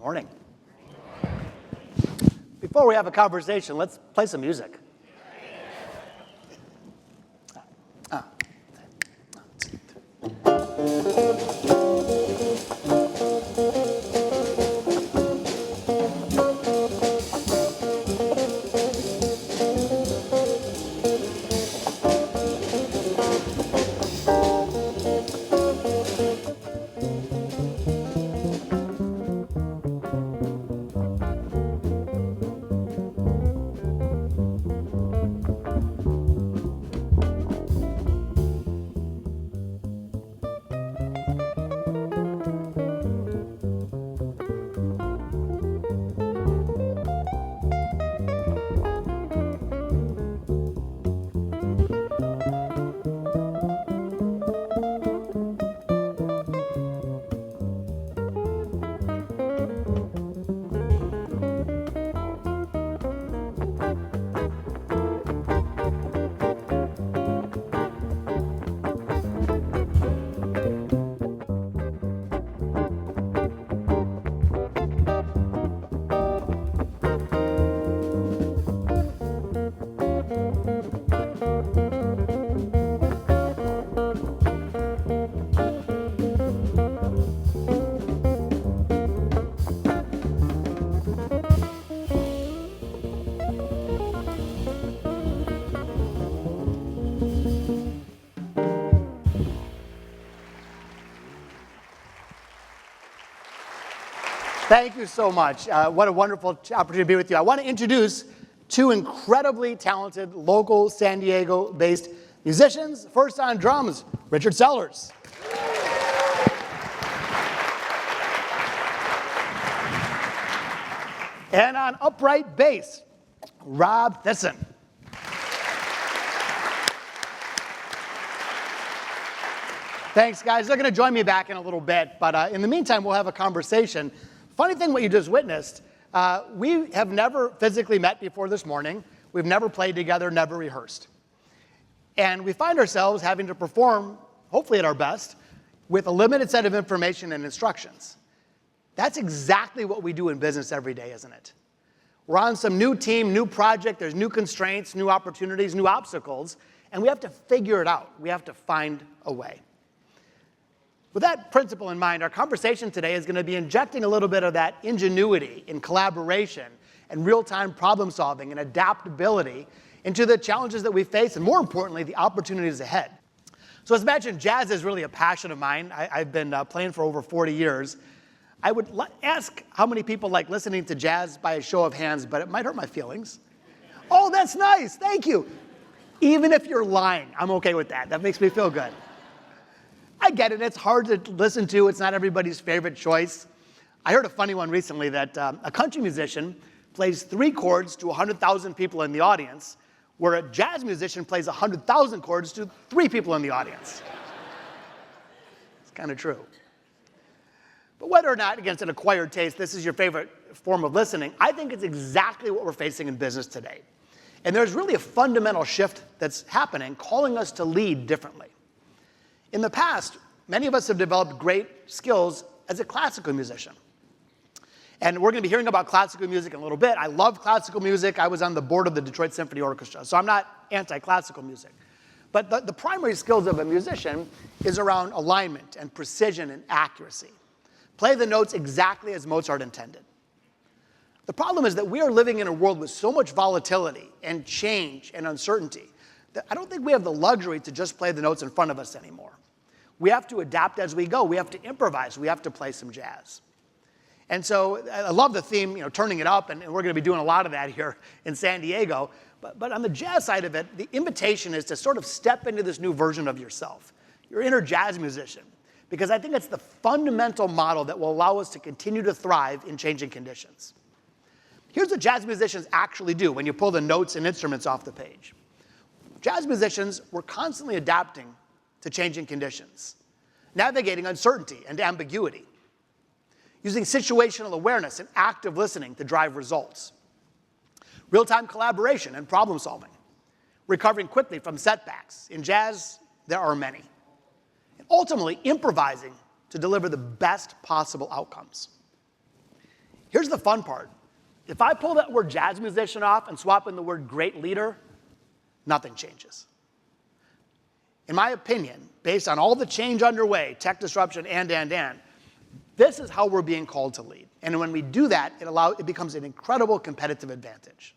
Morning. Before we have a conversation, let's play some music. Thank you so much. What a wonderful opportunity to be with you. I want to introduce two incredibly talented local San Diego-based musicians. First on drums, Richard Sellers. And on upright bass, Rob Thisson. Thanks, guys. They're going to join me back in a little bit, but in the meantime, we'll have a conversation. Funny thing, what you just witnessed, we have never physically met before this morning. We've never played together, never rehearsed. And we find ourselves having to perform, hopefully at our best, with a limited set of information and instructions. That's exactly what we do in business every day, isn't it? We're on some new team, new project, there's new constraints, new opportunities, new obstacles, and we have to figure it out. We have to find a way. With that principle in mind, our conversation today is going to be injecting a little bit of that ingenuity and collaboration and real-time problem solving and adaptability into the challenges that we face and, more importantly, the opportunities ahead. So as mentioned, jazz is really a passion of mine. I've been playing for over 40 years. I would ask how many people like listening to jazz by a show of hands, but it might hurt my feelings. Oh, that's nice. Thank you. Even if you're lying, I'm okay with that. That makes me feel good. I get it. It's hard to listen to. It's not everybody's favorite choice. I heard a funny one recently that a country musician plays 3 chords to 100,000 people in the audience, where a jazz musician plays 100,000 chords to 3 people in the audience. It's kind of true. But whether or not, against an acquired taste, this is your favorite form of listening, I think it's exactly what we're facing in business today. And there's really a fundamental shift that's happening, calling us to lead differently. In the past, many of us have developed great skills as a classical musician. And we're going to be hearing about classical music in a little bit. I love classical music. I was on the board of the Detroit Symphony Orchestra, so I'm not anti-classical music. But the primary skills of a musician is around alignment and precision and accuracy. Play the notes exactly as Mozart intended. The problem is that we are living in a world with so much volatility and change and uncertainty that I don't think we have the luxury to just play the notes in front of us anymore. We have to adapt as we go. We have to improvise. We have to play some jazz. And so I love the theme, turning it up, and we're going to be doing a lot of that here in San Diego. But on the jazz side of it, the invitation is to sort of step into this new version of yourself, your inner jazz musician, because I think it's the fundamental model that will allow us to continue to thrive in changing conditions. Here's what jazz musicians actually do when you pull the notes and instruments off the page. Jazz musicians were constantly adapting to changing conditions, navigating uncertainty and ambiguity, using situational awareness and active listening to drive results, real-time collaboration and problem solving, recovering quickly from setbacks. In jazz, there are many. And ultimately, improvising to deliver the best possible outcomes. Here's the fun part. If I pull that word jazz musician off and swap in the word great leader, nothing changes. In my opinion, based on all the change underway, tech disruption, and, this is how we're being called to lead. And when we do that, it becomes an incredible competitive advantage.